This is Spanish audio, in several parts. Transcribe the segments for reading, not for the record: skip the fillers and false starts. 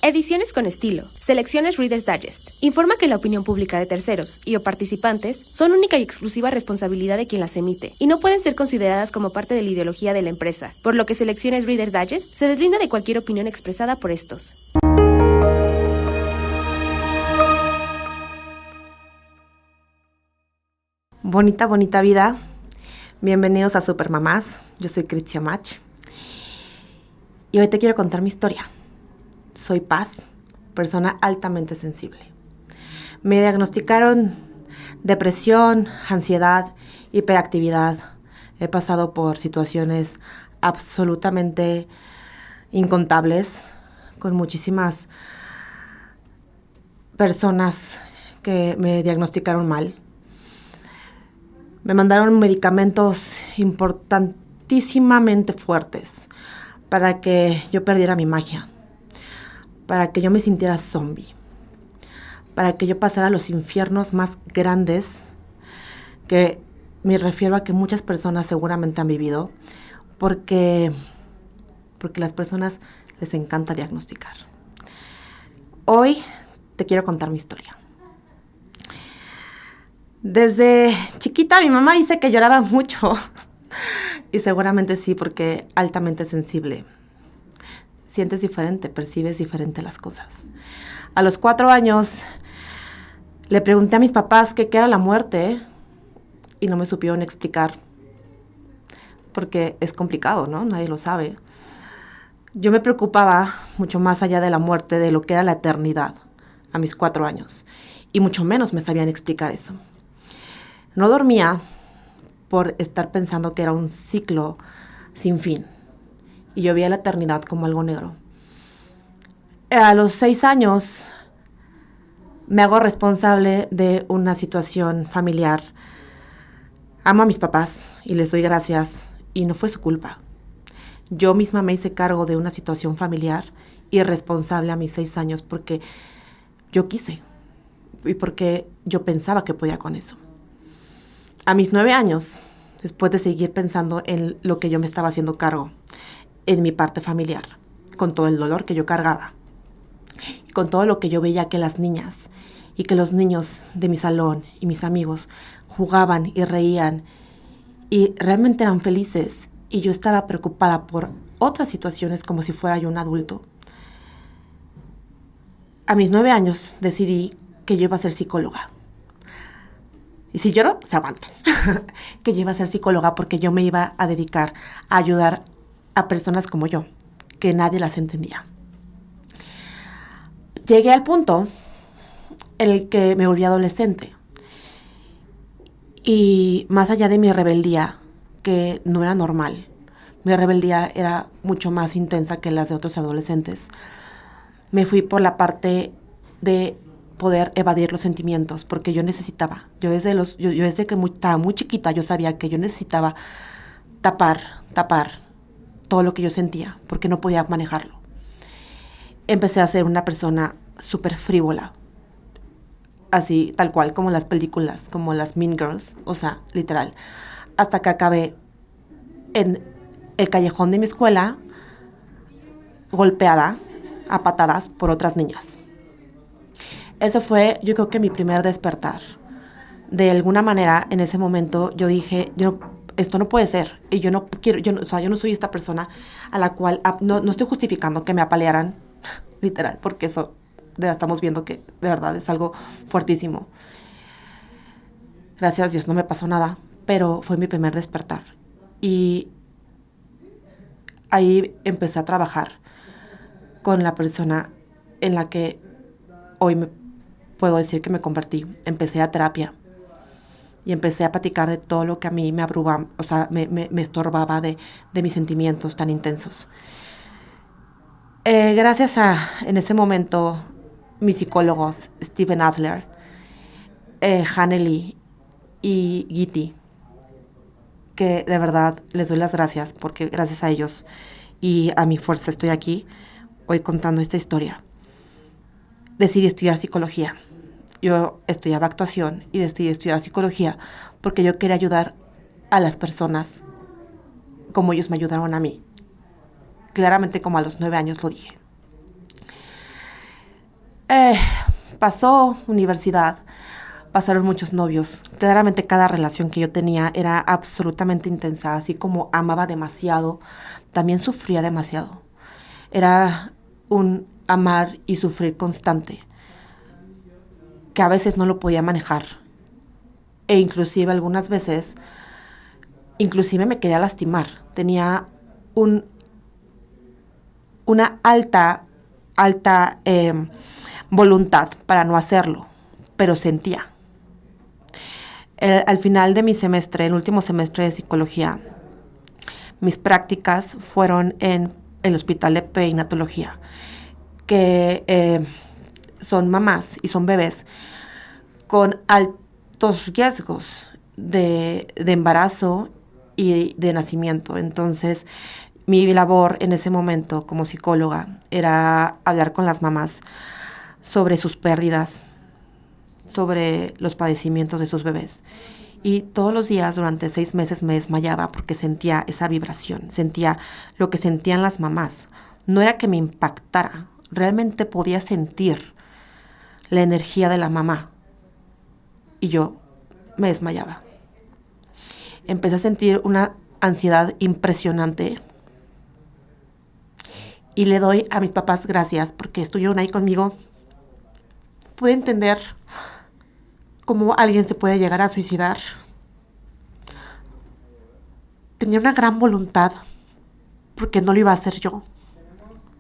Ediciones con estilo. Selecciones Reader's Digest. Informa que la opinión pública de terceros y o participantes son única y exclusiva responsabilidad de quien las emite y no pueden ser consideradas como parte de la ideología de la empresa, por lo que Selecciones Reader's Digest se deslinda de cualquier opinión expresada por estos. Bonita vida. Bienvenidos a Supermamás. Yo soy Critia Mach. Y hoy te quiero contar mi historia. Soy Paz, persona altamente sensible. Me diagnosticaron depresión, ansiedad, hiperactividad. He pasado por situaciones absolutamente incontables con muchísimas personas que me diagnosticaron mal. Me mandaron medicamentos importantísimamente fuertes para que yo perdiera mi magia, para que yo me sintiera zombie, para que yo pasara los infiernos más grandes que me refiero a que muchas personas seguramente han vivido, porque las personas les encanta diagnosticar. Hoy te quiero contar mi historia. Desde chiquita mi mamá dice que lloraba mucho y seguramente sí, porque altamente sensible. Sientes diferente, percibes diferente las cosas. A los 4 años le pregunté a mis papás qué era la muerte y no me supieron explicar porque es complicado, ¿no? Nadie lo sabe. Yo me preocupaba mucho más allá de la muerte, de lo que era la eternidad a mis 4 años y mucho menos me sabían explicar eso. No dormía por estar pensando que era un ciclo sin fin. Y yo veía la eternidad como algo negro. A los 6 años me hago responsable de una situación familiar. Amo a mis papás y les doy gracias. Y no fue su culpa. Yo misma me hice cargo de una situación familiar irresponsable a mis 6 años porque yo quise. Y porque yo pensaba que podía con eso. A mis 9 años, después de seguir pensando en lo que yo me estaba haciendo cargo, en mi parte familiar, con todo el dolor que yo cargaba, con todo lo que yo veía que las niñas y que los niños de mi salón y mis amigos jugaban y reían y realmente eran felices y yo estaba preocupada por otras situaciones como si fuera yo un adulto. A mis 9 años decidí que yo iba a ser psicóloga. Y si lloro, se aguantan. Que yo iba a ser psicóloga porque yo me iba a dedicar a ayudar a personas como yo, que nadie las entendía. Llegué al punto en el que me volví adolescente. Y más allá de mi rebeldía, que no era normal, mi rebeldía era mucho más intensa que las de otros adolescentes, me fui por la parte de poder evadir los sentimientos, porque yo necesitaba. Yo desde que estaba muy chiquita, yo sabía que yo necesitaba tapar todo lo que yo sentía, porque no podía manejarlo. Empecé a ser una persona súper frívola, así, tal cual, como las películas, como las Mean Girls, o sea, literal, hasta que acabé en el callejón de mi escuela, golpeada a patadas por otras niñas. Ese fue, yo creo que mi primer despertar. De alguna manera, en ese momento, yo dije, esto no puede ser. Y yo no quiero, yo no soy esta persona a la cual, no estoy justificando que me apalearan, literal, porque eso, estamos viendo que de verdad es algo fuertísimo. Gracias a Dios no me pasó nada, pero fue mi primer despertar. Y ahí empecé a trabajar con la persona en la que hoy puedo decir que me convertí. Empecé a terapia y empecé a platicar de todo lo que a mí me abrumaba, o sea, me estorbaba de mis sentimientos tan intensos. Gracias a, en ese momento, mis psicólogos, Steven Adler, Hanley y Gitti, que de verdad les doy las gracias, porque gracias a ellos y a mi fuerza estoy aquí hoy contando esta historia. Decidí estudiar psicología. Yo estudiaba actuación y decidí estudiar psicología porque yo quería ayudar a las personas como ellos me ayudaron a mí. Claramente como a los 9 años lo dije. Eh, Pasó universidad, pasaron muchos novios. Claramente cada relación que yo tenía era absolutamente intensa, así como amaba demasiado, también sufría demasiado. Era un amar y sufrir constante, que a veces no lo podía manejar. E inclusive algunas veces, inclusive me quería lastimar. Tenía un, una alta voluntad para no hacerlo, pero sentía. Al final de mi semestre, el último semestre de psicología, mis prácticas fueron en el hospital de perinatología, que son mamás y son bebés con altos riesgos de embarazo y de nacimiento. Entonces, mi labor en ese momento como psicóloga era hablar con las mamás sobre sus pérdidas, sobre los padecimientos de sus bebés. Y todos los días durante 6 meses me desmayaba porque sentía esa vibración, sentía lo que sentían las mamás. No era que me impactara, realmente podía sentir la energía de la mamá. Y yo me desmayaba. Empecé a sentir una ansiedad impresionante. Y le doy a mis papás gracias porque estuvieron ahí conmigo. Pude entender cómo alguien se puede llegar a suicidar. Tenía una gran voluntad porque no lo iba a hacer yo.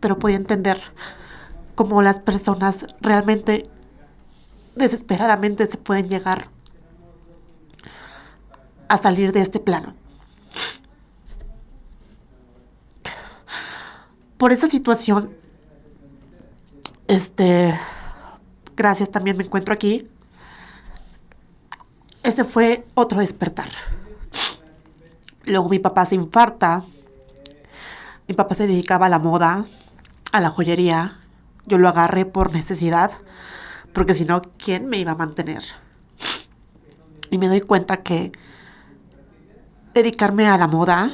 Pero podía entender cómo las personas realmente, desesperadamente, se pueden llegar a salir de este plano. Por esa situación, gracias, también me encuentro aquí. Ese fue otro despertar. Luego mi papá se infarta. Mi papá se dedicaba a la moda, a la joyería. Yo lo agarré por necesidad, porque si no, ¿quién me iba a mantener? Y me doy cuenta que dedicarme a la moda,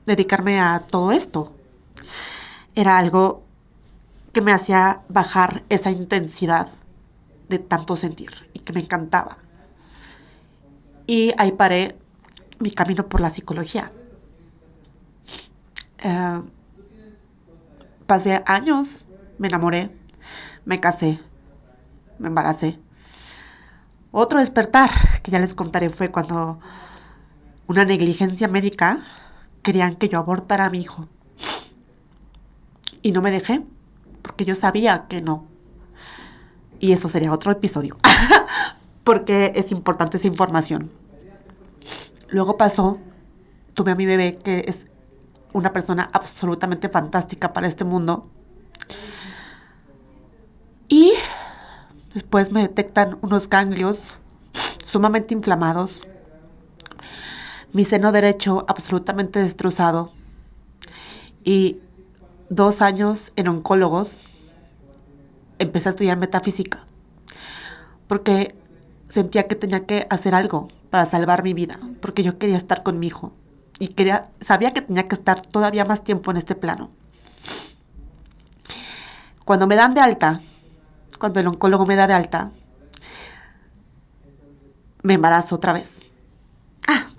dedicarme a todo esto, era algo que me hacía bajar esa intensidad de tanto sentir y que me encantaba. Y ahí paré mi camino por la psicología. Pasé años, me enamoré, me casé, me embaracé. Otro despertar que ya les contaré fue cuando una negligencia médica querían que yo abortara a mi hijo. Y no me dejé, porque yo sabía que no. Y eso sería otro episodio, porque es importante esa información. Luego pasó, tuve a mi bebé, que es una persona absolutamente fantástica para este mundo. Y después me detectan unos ganglios sumamente inflamados. Mi seno derecho absolutamente destrozado. Y 2 años en oncólogos. Empecé a estudiar metafísica. Porque sentía que tenía que hacer algo para salvar mi vida. Porque yo quería estar con mi hijo. Y sabía que tenía que estar todavía más tiempo en este plano. Cuando me dan de alta, cuando el oncólogo me da de alta, me embarazo otra vez.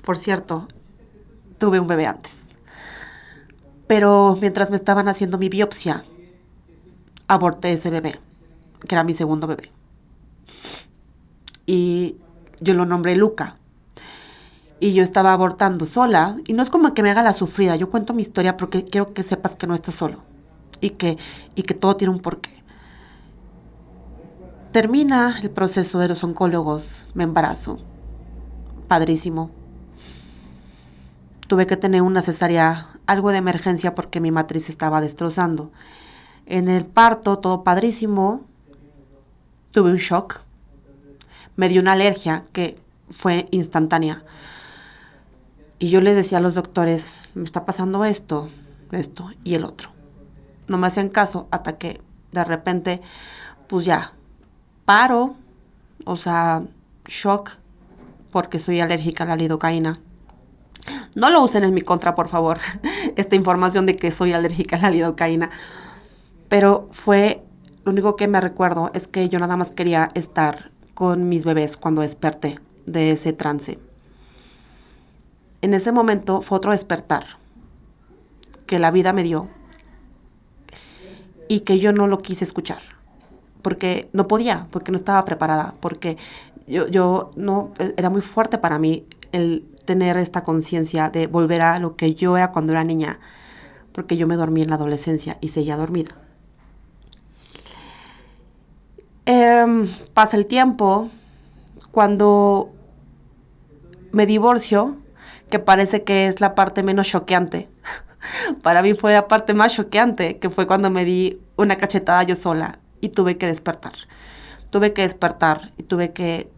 Por cierto, tuve un bebé antes. Pero mientras me estaban haciendo mi biopsia, aborté ese bebé, que era mi segundo bebé. Y yo lo nombré Luca. Y yo estaba abortando sola. Y no es como que me haga la sufrida. Yo cuento mi historia porque quiero que sepas que no estás solo. Y que todo tiene un porqué. Termina el proceso de los oncólogos. Me embarazo. Padrísimo. Tuve que tener una cesárea, algo de emergencia porque mi matriz se estaba destrozando. En el parto, todo padrísimo. Tuve un shock. Me dio una alergia que fue instantánea. Y yo les decía a los doctores, me está pasando esto y el otro. No me hacían caso hasta que de repente, pues ya, paro, o sea, shock, porque soy alérgica a la lidocaína. No lo usen en mi contra, por favor, esta información de que soy alérgica a la lidocaína. Pero fue lo único que me recuerdo es que yo nada más quería estar con mis bebés cuando desperté de ese trance. En ese momento fue otro despertar que la vida me dio y que yo no lo quise escuchar, porque no podía, porque no estaba preparada, porque yo no, era muy fuerte para mí el tener esta conciencia de volver a lo que yo era cuando era niña, porque yo me dormí en la adolescencia y seguía dormida. Pasa el tiempo, cuando me divorcio, que parece que es la parte menos choqueante. Para mí fue la parte más choqueante, que fue cuando me di una cachetada yo sola y tuve que despertar. Tuve que despertar y tuve que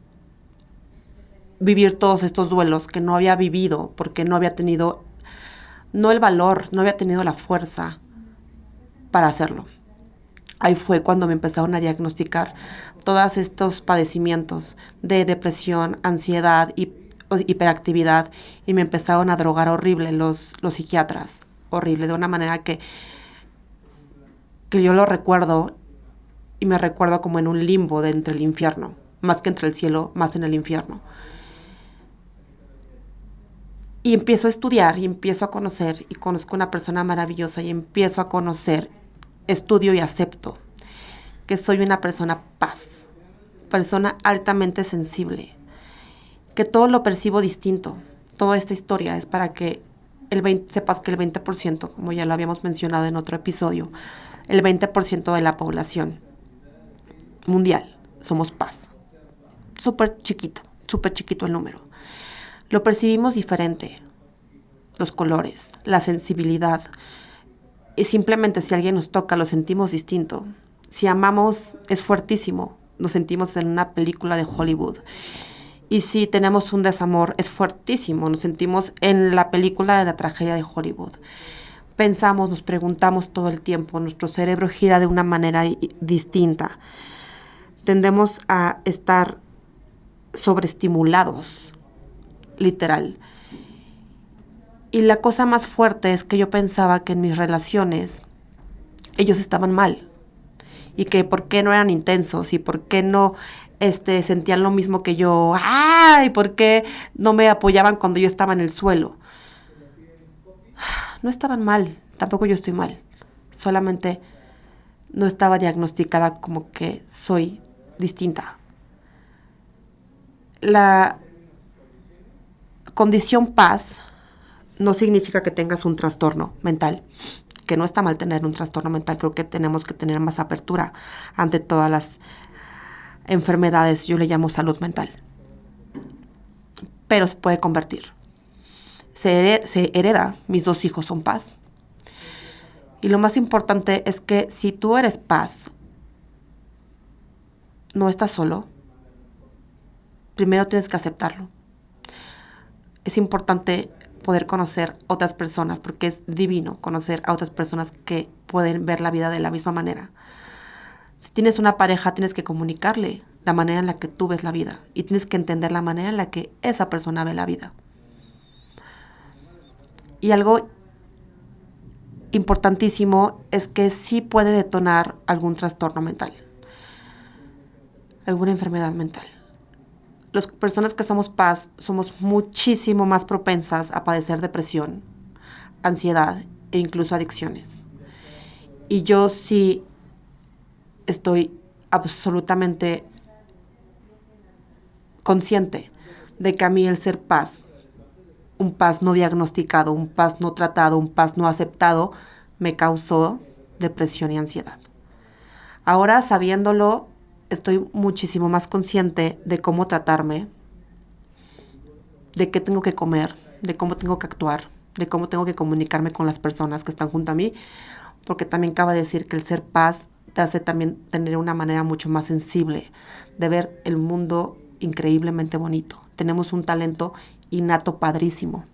vivir todos estos duelos que no había vivido porque no había tenido, no el valor, no había tenido la fuerza para hacerlo. Ahí fue cuando me empezaron a diagnosticar todos estos padecimientos de depresión, ansiedad y hiperactividad, y me empezaron a drogar horrible los psiquiatras, horrible, de una manera que yo lo recuerdo y me recuerdo como en un limbo de entre el infierno, más que entre el cielo, más en el infierno. Y empiezo a estudiar y empiezo a conocer y conozco una persona maravillosa y empiezo a conocer, estudio y acepto que soy una persona paz, persona altamente sensible, que todo lo percibo distinto. Toda esta historia es para que sepas que el 20%, como ya lo habíamos mencionado en otro episodio, el 20% de la población mundial somos paz. Súper chiquito el número. Lo percibimos diferente, los colores, la sensibilidad. Y simplemente si alguien nos toca, lo sentimos distinto. Si amamos, es fuertísimo. Nos sentimos en una película de Hollywood. Y si tenemos un desamor, es fuertísimo. Nos sentimos en la película de la tragedia de Hollywood. Pensamos, nos preguntamos todo el tiempo. Nuestro cerebro gira de una manera distinta. Tendemos a estar sobreestimulados, literal. Y la cosa más fuerte es que yo pensaba que en mis relaciones ellos estaban mal. Y que por qué no eran intensos y por qué no sentían lo mismo que yo. ¡Ay! ¿Por qué no me apoyaban cuando yo estaba en el suelo? No estaban mal, tampoco yo estoy mal. Solamente no estaba diagnosticada como que soy distinta. La condición paz no significa que tengas un trastorno mental, que no está mal tener un trastorno mental. Creo que tenemos que tener más apertura ante todas las enfermedades, yo le llamo salud mental. Pero se puede convertir. Se hereda, mis 2 hijos son paz. Y lo más importante es que si tú eres paz, no estás solo. Primero tienes que aceptarlo. Es importante poder conocer otras personas, porque es divino conocer a otras personas que pueden ver la vida de la misma manera. Si tienes una pareja, tienes que comunicarle la manera en la que tú ves la vida y tienes que entender la manera en la que esa persona ve la vida. Y algo importantísimo es que sí puede detonar algún trastorno mental, alguna enfermedad mental. Las personas que somos paz somos muchísimo más propensas a padecer depresión, ansiedad e incluso adicciones. Y yo sí estoy absolutamente consciente de que a mí el ser paz, un paz no diagnosticado, un paz no tratado, un paz no aceptado, me causó depresión y ansiedad. Ahora, sabiéndolo, estoy muchísimo más consciente de cómo tratarme, de qué tengo que comer, de cómo tengo que actuar, de cómo tengo que comunicarme con las personas que están junto a mí, porque también cabe decir que el ser paz te hace también tener una manera mucho más sensible de ver el mundo increíblemente bonito. Tenemos un talento innato padrísimo,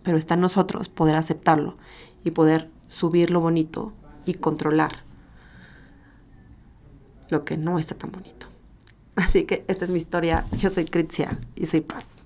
pero está en nosotros poder aceptarlo y poder subir lo bonito y controlar lo que no está tan bonito. Así que esta es mi historia. Yo soy Critzia y soy paz.